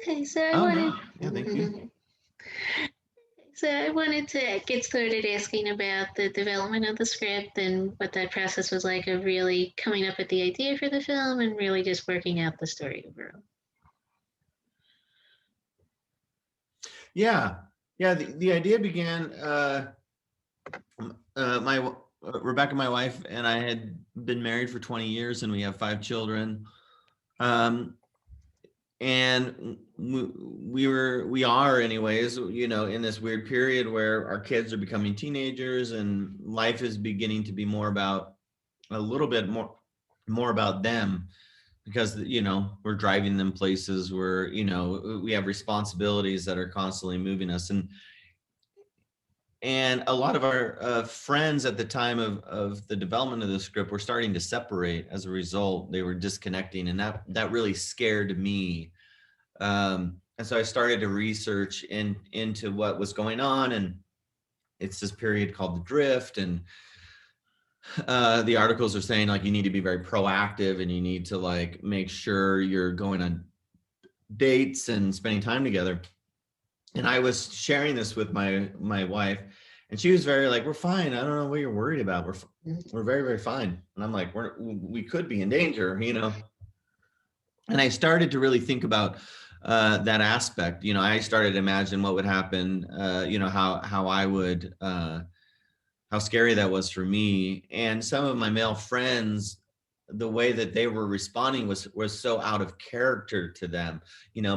Okay, so I Oh, wanted no. Yeah, thank you. so I wanted to get started asking about the development of the script and what that process was like of really coming up with the idea for the film and really just working out the story overall. Yeah. Yeah, the idea began, my Rebecca, my wife, and I had been married for 20 years, and we have 5 children. Um, and we are anyways, in this weird period where our kids are becoming teenagers and life is beginning to be more about a little bit more about them, because we're driving them places where we have responsibilities that are constantly moving us. And a lot of our friends at the time of the development of the script were starting to separate. As a result, they were disconnecting, and that really scared me. And so I started to research into what was going on, and it's this period called the drift. And the articles are saying, like, you need to be very proactive, and you need to, like, make sure you're going on dates and spending time together. And I was sharing this with my wife, and she was very like, "We're fine. I don't know what you're worried about. We're very, very fine." And I'm like, we could be in danger. And I started to really think about that aspect. I started to imagine what would happen. How I would how scary that was for me. And some of my male friends, the way that they were responding was so out of character to them.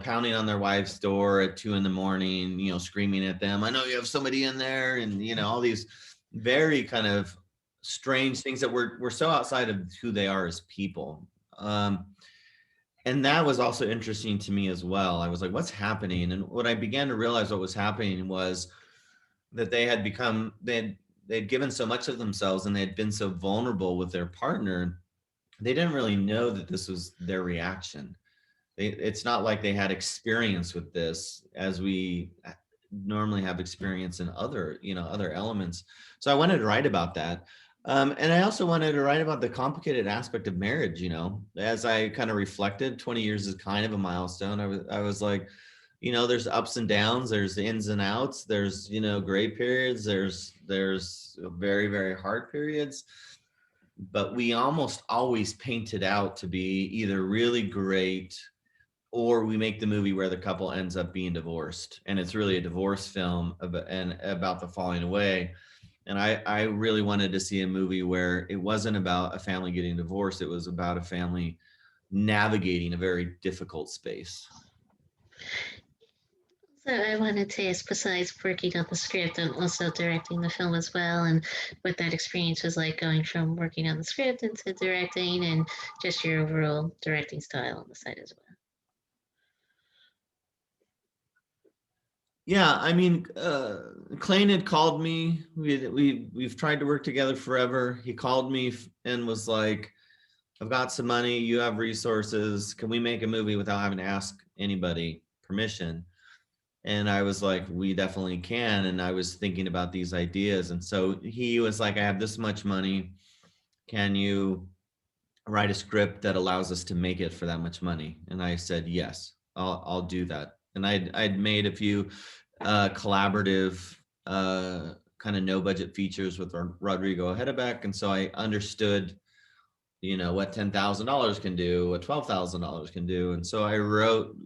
Pounding on their wife's door at 2 a.m, screaming at them, "I know you have somebody in there," and all these very kind of strange things that were so outside of who they are as people. And that was also interesting to me as well. I was like, what's happening? And what I began to realize what was happening was that they'd given so much of themselves, and they had been so vulnerable with their partner. They didn't really know that this was their reaction. It's not like they had experience with this as we normally have experience in other elements. So I wanted to write about that. And I also wanted to write about the complicated aspect of marriage. As I kind of reflected, 20 years is kind of a milestone. I was like, there's ups and downs, there's the ins and outs, there's, gray periods, there's very, very hard periods. But we almost always paint it out to be either really great, or we make the movie where the couple ends up being divorced, and it's really a divorce film about the falling away. And I really wanted to see a movie where it wasn't about a family getting divorced, it was about a family navigating a very difficult space. So I wanted to ask, besides working on the script and also directing the film as well, and what that experience was like going from working on the script into directing and just your overall directing style on the side as well. Yeah, I mean, Clayton had called me. We've tried to work together forever. He called me and was like, "I've got some money. You have resources. Can we make a movie without having to ask anybody permission?" And I was like, "We definitely can." And I was thinking about these ideas, and so he was like, "I have this much money. Can you write a script that allows us to make it for that much money?" And I said, "Yes, I'll do that." And I'd made a few collaborative kind of no budget features with Rodrigo Hedebeck, and so I understood what $10,000 can do, what $12,000 can do. And so I wrote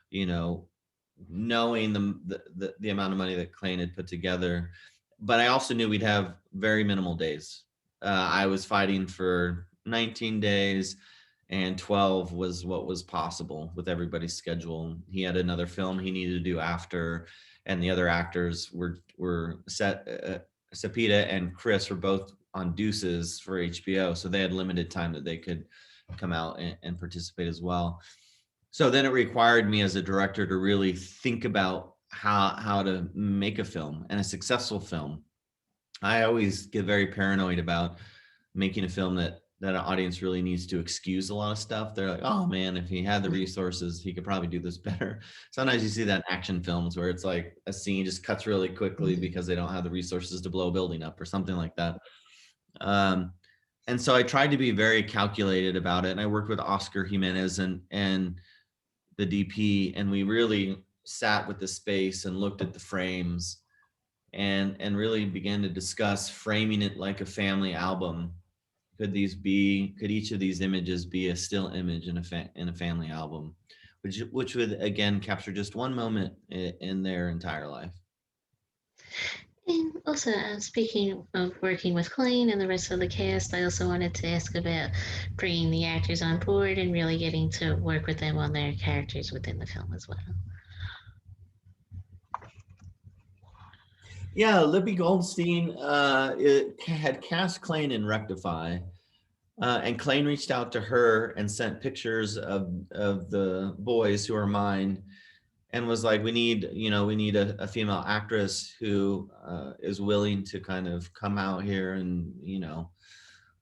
you know knowing the amount of money that Clayton had put together, but I also knew we'd have very minimal days. I was fighting for 19 days, and 12 was what was possible with everybody's schedule. He had another film he needed to do after, and the other actors were set. Sapita and Chris were both on Deuces for HBO, so they had limited time that they could come out and participate as well. So then it required me as a director to really think about how to make a film, and a successful film. I always get very paranoid about making a film that an audience really needs to excuse a lot of stuff. They're like, "Oh man, if he had the resources, he could probably do this better." Sometimes you see that in action films where it's like a scene just cuts really quickly because they don't have the resources to blow a building up or something like that. Um, and so I tried to be very calculated about it. And I worked with Oscar Jimenez, and the DP, and we really sat with the space and looked at the frames and really began to discuss framing it like a family album. Could each of these images be a still image in a family album, which would again capture just one moment in their entire life. And also, speaking of working with Clayne and the rest of the cast, I also wanted to ask about bringing the actors on board and really getting to work with them on their characters within the film as well. Yeah, Libby Goldstein had cast Clayne in Rectify, and Clayne reached out to her and sent pictures of the boys who are mine, and was like, we need a female actress who is willing to kind of come out here and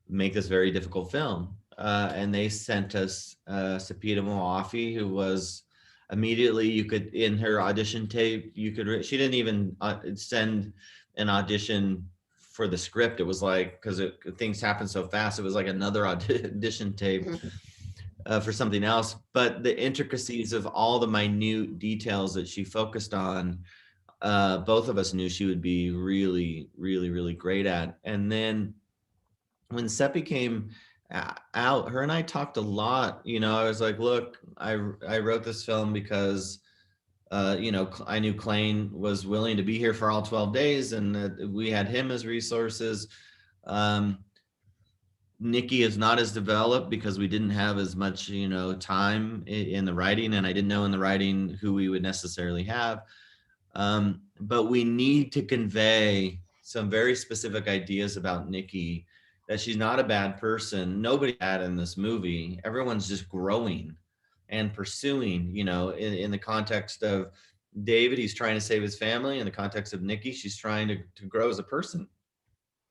make this very difficult film. And they sent us Sapita Moafi, who was immediately, you could, in her audition tape, she didn't even send an audition for the script. It was like, because things happen so fast, it was like another audition tape for something else. But the intricacies of all the minute details that she focused on, both of us knew she would be really, really, really great at. And then when Seppi came out, her and I talked a lot. I was like, look, I wrote this film because I knew Clayne was willing to be here for all 12 days, and we had him as resources. Nikki is not as developed because we didn't have as much, time in the writing, and I didn't know in the writing who we would necessarily have. But we need to convey some very specific ideas about Nikki, that she's not a bad person. Nobody bad in this movie. Everyone's just growing and pursuing, in the context of David, he's trying to save his family. In the context of Nikki, she's trying to grow as a person.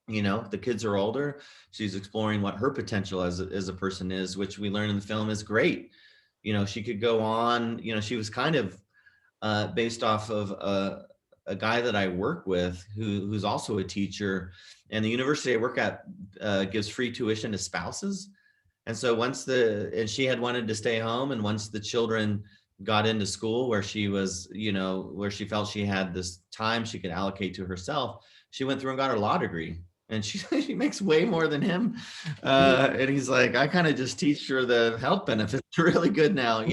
The kids are older. She's exploring what her potential as a person is, which we learn in the film is great. She could go on, she was kind of based off of a guy that I work with who's also a teacher, and the university I work at gives free tuition to spouses. And so and she had wanted to stay home, and once the children got into school where she was, where she felt she had this time she could allocate to herself, she went through and got her law degree. And she makes way more than him. And he's like, I kind of just teach her the health benefits. Really good now,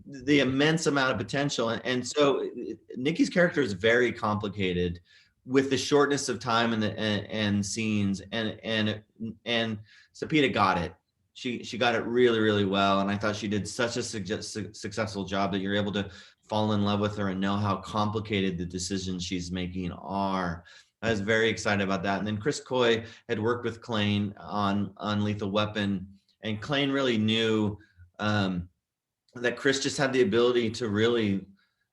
the immense amount of potential. And so Nikki's character is very complicated with the shortness of time and scenes, and Sapita got it. She got it really, really well. And I thought she did such a successful job that you're able to fall in love with her and know how complicated the decisions she's making are. I was very excited about that. And then Chris Coy had worked with Clayne on Lethal Weapon, and Clayne really knew that Chris just had the ability to really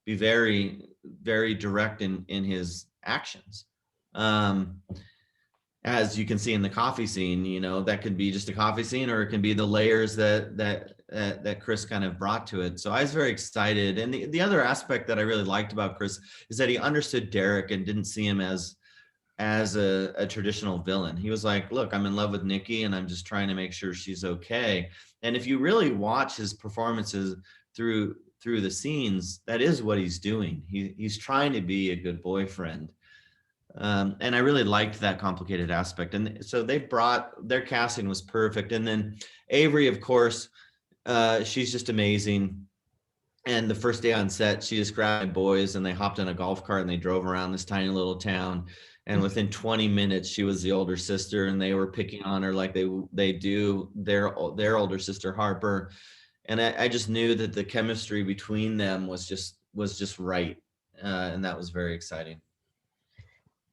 be very, very direct in his actions. As you can see in the coffee scene, that could be just a coffee scene, or it can be the layers that Chris kind of brought to it. So I was very excited. And the other aspect that I really liked about Chris is that he understood Derek and didn't see him as a traditional villain. He was like, look, I'm in love with Nikki and I'm just trying to make sure she's okay. And if you really watch his performances through the scenes, that is what he's doing. He's trying to be a good boyfriend. And I really liked that complicated aspect. And so their casting was perfect. And then Avery, of course, she's just amazing. And the first day on set, she just grabbed my boys and they hopped in a golf cart and they drove around this tiny little town. And within 20 minutes, she was the older sister, and they were picking on her like they do their older sister Harper. And I just knew that the chemistry between them was just right, and that was very exciting.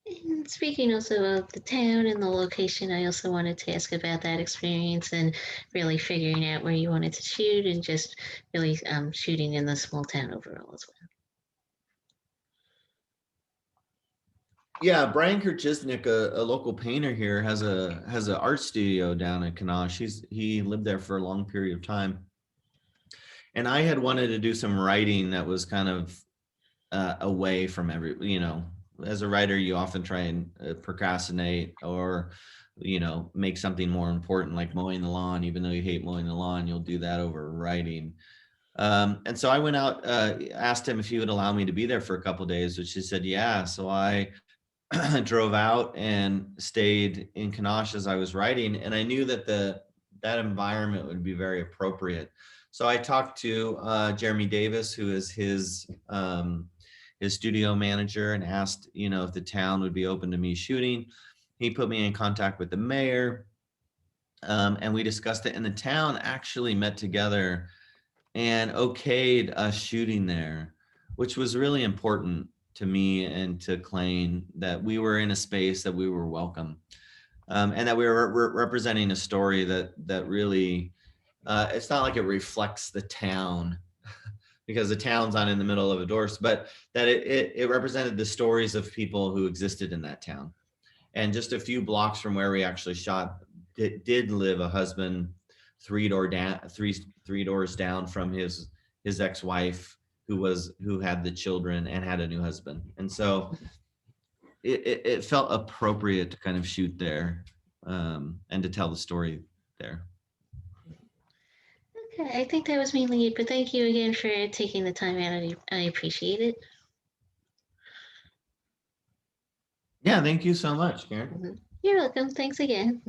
And speaking also of the town and the location, I also wanted to ask about that experience and really figuring out where you wanted to shoot and just really shooting in the small town overall as well. Yeah, Brian Kirchiznik, a local painter here, has an art studio down in Kanash. He lived there for a long period of time, and I had wanted to do some writing that was kind of away from as a writer, you often try and procrastinate or make something more important, like mowing the lawn. Even though you hate mowing the lawn, you'll do that over writing. And so I went out, asked him if he would allow me to be there for a couple of days, which he said, yeah. So I drove out and stayed in Kanosh as I was writing, and I knew that that environment would be very appropriate. So I talked to Jeremy Davis, who is his studio manager, and asked, if the town would be open to me shooting. He put me in contact with the mayor, and we discussed it. And the town actually met together and okayed us shooting there, which was really important to me and to Clayne, that we were in a space that we were welcome, and that we were representing a story that really, it's not like it reflects the town because the town's not in the middle of a doorstep, but that it represented the stories of people who existed in that town. And just a few blocks from where we actually shot, did live a husband three doors down from his ex-wife, who had the children and had a new husband. And so it felt appropriate to kind of shoot there, and to tell the story there. Okay, I think that was mainly it, but thank you again for taking the time out. I appreciate it. Yeah, thank you so much, Karen. You're welcome. Thanks again.